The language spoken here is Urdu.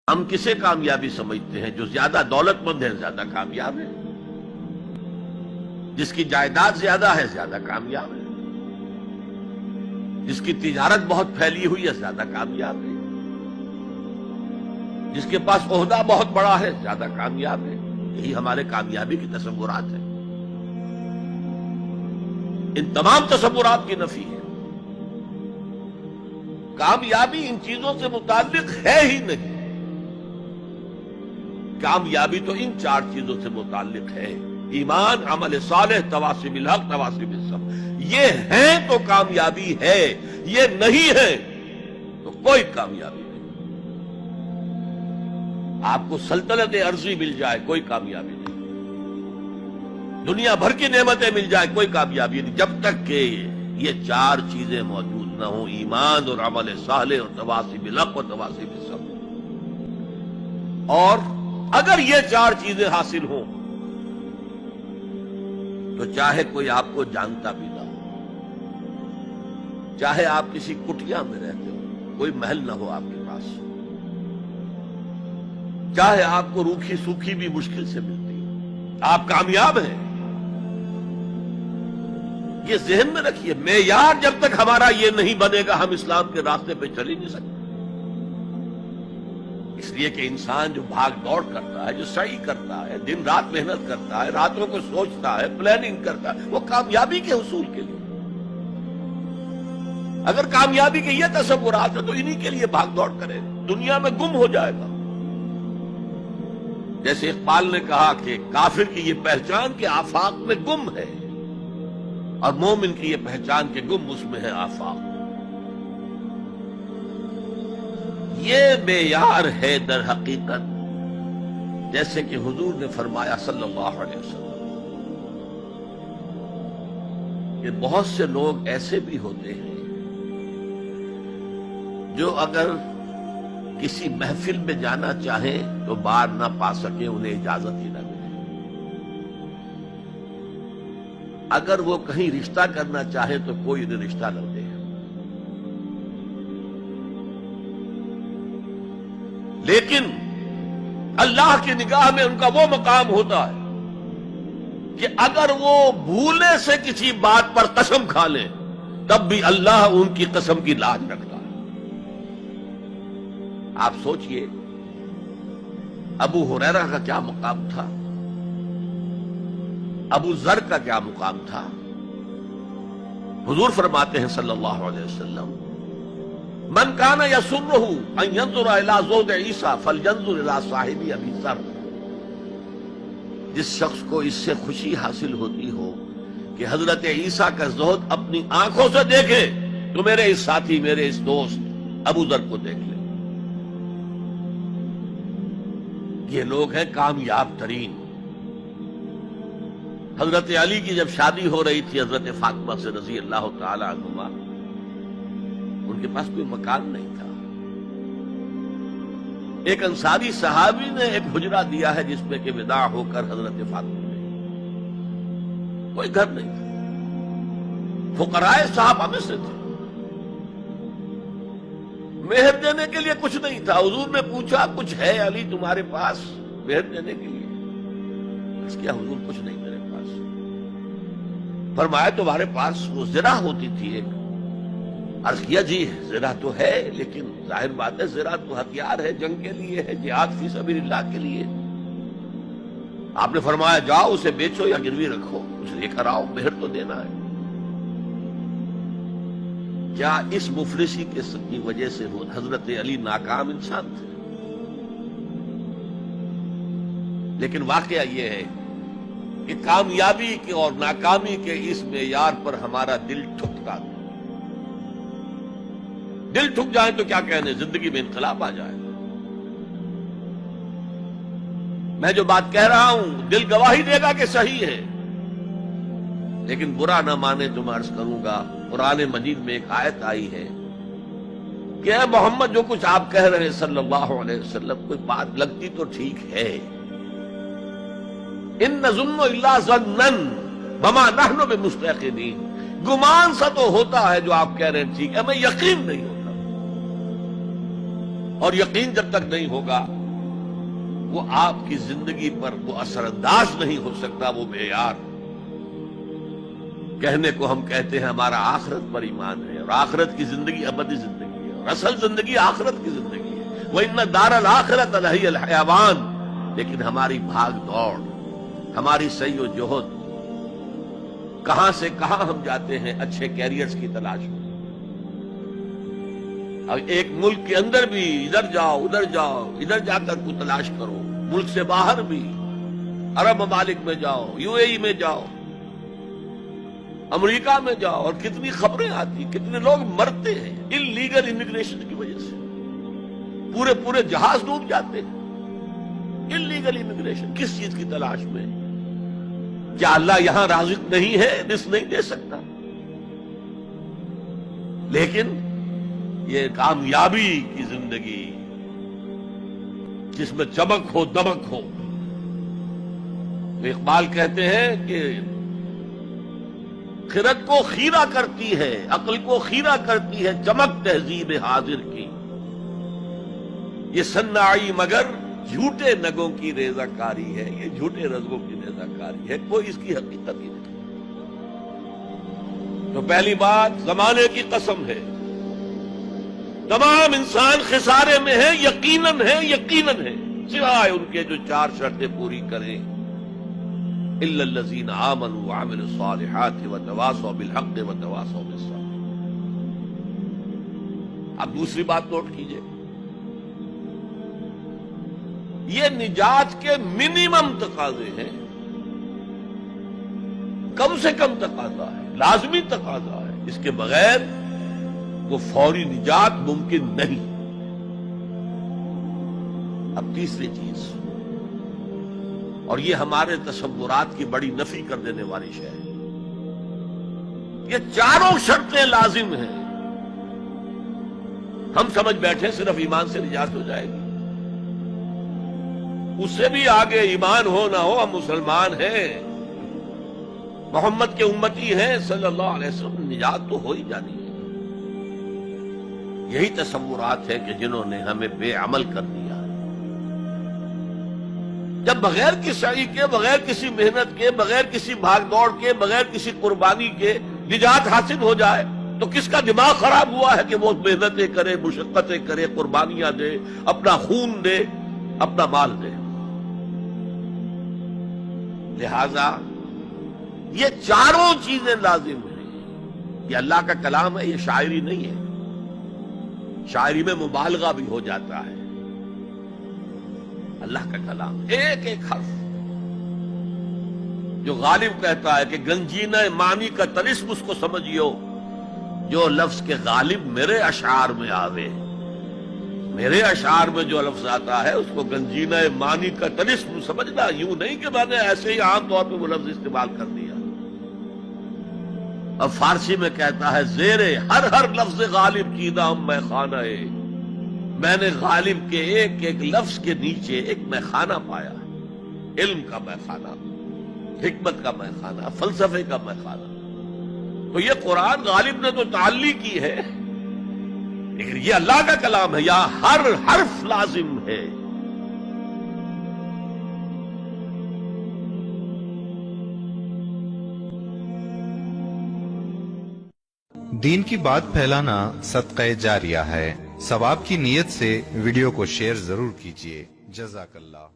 ہم کسے کامیابی سمجھتے ہیں؟ جو زیادہ دولت مند ہے زیادہ کامیاب ہے، جس کی جائیداد زیادہ ہے زیادہ کامیاب ہے، جس کی تجارت بہت پھیلی ہوئی ہے زیادہ کامیاب ہے، جس کے پاس عہدہ بہت بڑا ہے زیادہ کامیاب ہے۔ یہی ہمارے کامیابی کی تصورات ہیں۔ ان تمام تصورات کی نفی ہے۔ کامیابی ان چیزوں سے متعلق ہے ہی نہیں۔ کامیابی تو ان چار چیزوں سے متعلق ہے: ایمان، عمل صالح، تواصی بالحق، تواصی بالصبر۔ یہ ہیں تو کامیابی ہے، یہ نہیں ہے تو کوئی کامیابی نہیں۔ آپ کو سلطنت عرضی مل جائے کوئی کامیابی نہیں، دنیا بھر کی نعمتیں مل جائے کوئی کامیابی نہیں، جب تک کہ یہ چار چیزیں موجود نہ ہوں: ایمان اور عمل صالح اور تواصی بالحق اور تواصی بالصبر۔ اور اگر یہ چار چیزیں حاصل ہوں تو چاہے کوئی آپ کو جانتا بھی نہ ہو، چاہے آپ کسی کٹیا میں رہتے ہو، کوئی محل نہ ہو آپ کے پاس، چاہے آپ کو روکھی سوکھی بھی مشکل سے ملتی ہو، آپ کامیاب ہیں۔ یہ ذہن میں رکھیے، معیار جب تک ہمارا یہ نہیں بنے گا ہم اسلام کے راستے پہ چل ہی نہیں سکتے۔ اس لیے کہ انسان جو بھاگ دوڑ کرتا ہے، جو سعی کرتا ہے، دن رات محنت کرتا ہے، راتوں کو سوچتا ہے، پلاننگ کرتا ہے، وہ کامیابی کے حصول کے لیے۔ اگر کامیابی کے یہ تصورات ہیں تو انہی کے لیے بھاگ دوڑ کرے، دنیا میں گم ہو جائے گا۔ جیسے اقبال نے کہا کہ کافر کی یہ پہچان کہ آفاق میں گم ہے، اور مومن کی یہ پہچان کہ گم اس میں ہے آفاق۔ یہ معیار ہے در حقیقت، جیسے کہ حضور نے فرمایا صلی اللہ علیہ وسلم کہ بہت سے لوگ ایسے بھی ہوتے ہیں جو اگر کسی محفل میں جانا چاہیں تو بار نہ پا سکیں، انہیں اجازت ہی نہ ملے۔ اگر وہ کہیں رشتہ کرنا چاہیں تو کوئی انہیں رشتہ نہ دے۔ لیکن اللہ کی نگاہ میں ان کا وہ مقام ہوتا ہے کہ اگر وہ بھولے سے کسی بات پر قسم کھا لیں تب بھی اللہ ان کی قسم کی لاج رکھتا ہے۔ آپ سوچئے ابو ہریرہ کا کیا مقام تھا، ابو ذر کا کیا مقام تھا۔ حضور فرماتے ہیں صلی اللہ علیہ وسلم: من کان یسرہ ان ینظر الی زہد عیسیٰ فلینظر الی صاحب ابی ذر۔ جس شخص کو اس سے خوشی حاصل ہوتی ہو کہ حضرت عیسیٰ کا زہد اپنی آنکھوں سے دیکھے تو میرے اس ساتھی، میرے اس دوست ابو ذر کو دیکھ لے۔ یہ لوگ ہیں کامیاب ترین۔ حضرت علی کی جب شادی ہو رہی تھی حضرت فاطمہ سے رضی اللہ تعالی عنہما، ان کے پاس کوئی مکان نہیں تھا۔ ایک انصاری صحابی نے ایک حجرہ دیا ہے جس میں کہ وداع ہو کر حضرت فاطمہ نے، کوئی گھر نہیں تھا، فقراء صحابہ میں سے تھے، مہر دینے کے لیے کچھ نہیں تھا۔ حضور نے پوچھا کچھ ہے علی تمہارے پاس مہر دینے کے لیے؟ اس کیا حضور کچھ نہیں میرے پاس۔ فرمایا تمہارے پاس وہ زرہ ہوتی تھی ایک؟ عرض کیا جی زرہ تو ہے، لیکن ظاہر بات ہے زرہ تو ہتھیار ہے، جنگ کے لیے ہے، جہاد فی سبیل اللہ کے لیے۔ آپ نے فرمایا جاؤ اسے بیچو یا گروی رکھو، اسے لے کر آؤ، مہر تو دینا ہے۔ کیا اس مفلسی کی وجہ سے وہ حضرت علی ناکام انسان تھے؟ لیکن واقعہ یہ ہے کہ کامیابی کے اور ناکامی کے اس معیار پر ہمارا دل ٹھکتا ہے۔ دل ٹھک جائے تو کیا کہنے، زندگی میں انقلاب آ جائے۔ میں جو بات کہہ رہا ہوں دل گواہی دے گا کہ صحیح ہے، لیکن برا نہ مانے تو میں عرض کروں گا، قرآن مجید میں ایک آیت آئی ہے کہ اے محمد جو کچھ آپ کہہ رہے ہیں صلی اللہ علیہ وسلم، کوئی بات لگتی تو ٹھیک ہے۔ ان نظن الا ظنا وما نحن بمستيقنين، گمان سا تو ہوتا ہے جو آپ کہہ رہے ہیں ٹھیک ہے، ہمیں یقین نہیں ہوتا، اور یقین جب تک نہیں ہوگا وہ آپ کی زندگی پر وہ اثر انداز نہیں ہو سکتا وہ معیار. کہنے کو ہم کہتے ہیں ہمارا آخرت پر ایمان ہے، اور آخرت کی زندگی ابدی زندگی ہے، اور اصل زندگی آخرت کی زندگی ہے. وَإِنَّ دَارَ الْآخِرَةَ لَهِيَ الْحَيَوَانُ. لیکن ہماری بھاگ دوڑ، ہماری سعی و جہد، کہاں سے کہاں ہم جاتے ہیں اچھے کیریئرز کی تلاش میں. اور ایک ملک کے اندر بھی ادھر جاؤ ادھر جاؤ، ادھر جا کر کو تلاش کرو، ملک سے باہر بھی عرب ممالک میں جاؤ، یو اے ای میں جاؤ، امریکہ میں جاؤ، اور کتنی خبریں آتی، کتنے لوگ مرتے ہیں انلیگل امیگریشن کی وجہ سے. پورے پورے جہاز ڈوب جاتے ہیں انلیگل امیگریشن. کس چیز کی تلاش میں؟ کیا اللہ یہاں رازق نہیں ہے، رزق نہیں دے سکتا؟ لیکن یہ کامیابی کی زندگی جس میں چمک ہو دمک ہو. اقبال کہتے ہیں کہ خرد کو خیرہ کرتی ہے، عقل کو خیرہ کرتی ہے چمک تہذیب حاضر کی. یہ صناعی مگر جھوٹے نگوں کی ریزہ کاری ہے، یہ جھوٹے رزقوں کی ریزہ کاری ہے، کوئی اس کی حقیقت ہی نہیں. تو پہلی بات زمانے کی قسم ہے، تمام انسان خسارے میں ہیں، یقیناً ہے، یقیناً ہے، سوائے ان کے جو 4 شرطیں پوری کریں. الا الذین آمنوا وعملوا الصالحات وتواصوا بالحق وتواصوا بالصبر. اب دوسری بات نوٹ کیجئے، یہ نجات کے منیمم تقاضے ہیں، کم سے کم تقاضا ہے، لازمی تقاضا ہے. اس کے بغیر وہ فوری نجات ممکن نہیں. اب تیسری چیز، اور یہ ہمارے تصورات کی بڑی نفی کر دینے والی شے ہے، یہ چاروں شرطیں لازم ہیں. ہم سمجھ بیٹھے صرف ایمان سے نجات ہو جائے گی. اس سے بھی آگے ایمان ہو نہ ہو، ہم مسلمان ہیں، محمد کے امتی ہیں صلی اللہ علیہ وسلم، نجات تو ہو ہی جانی ہے. یہی تصورات ہیں کہ جنہوں نے ہمیں بے عمل کر دیا. جب بغیر کسی سعی کے، بغیر کسی محنت کے، بغیر کسی بھاگ دوڑ کے، بغیر کسی قربانی کے نجات حاصل ہو جائے تو کس کا دماغ خراب ہوا ہے کہ وہ محنتیں کرے، مشقتیں کرے، قربانیاں دے، اپنا خون دے، اپنا مال دے. لہذا یہ چاروں چیزیں لازم ہیں. یہ اللہ کا کلام ہے، یہ شاعری نہیں ہے. شاعری میں مبالغہ بھی ہو جاتا ہے. اللہ کا کلام ایک ایک حرف جو غالب کہتا ہے کہ گنجینہ معنی کا طلسم اس کو سمجھیو، جو لفظ کے غالب میرے اشعار میں آوے. میرے اشعار میں جو لفظ آتا ہے اس کو گنجینہ معنی کا طلسم سمجھنا، یوں نہیں کہ میں نے ایسے ہی عام طور پہ وہ لفظ استعمال کر دیا. اب فارسی میں کہتا ہے زیرے ہر لفظ غالب کیدا ہم میں خانہ ہے. میں نے غالب کے ایک ایک لفظ کے نیچے ایک میں خانہ پایا، علم کا میں خانہ، حکمت کا میں خانہ، فلسفے کا میں خانہ. تو یہ قرآن غالب نے تو تعلی کی ہے، لیکن یہ اللہ کا کلام ہے، یہاں ہر حرف لازم ہے. دین کی بات پھیلانا صدقہ جاریہ ہے. ثواب کی نیت سے ویڈیو کو شیئر ضرور کیجیے. جزاک اللہ.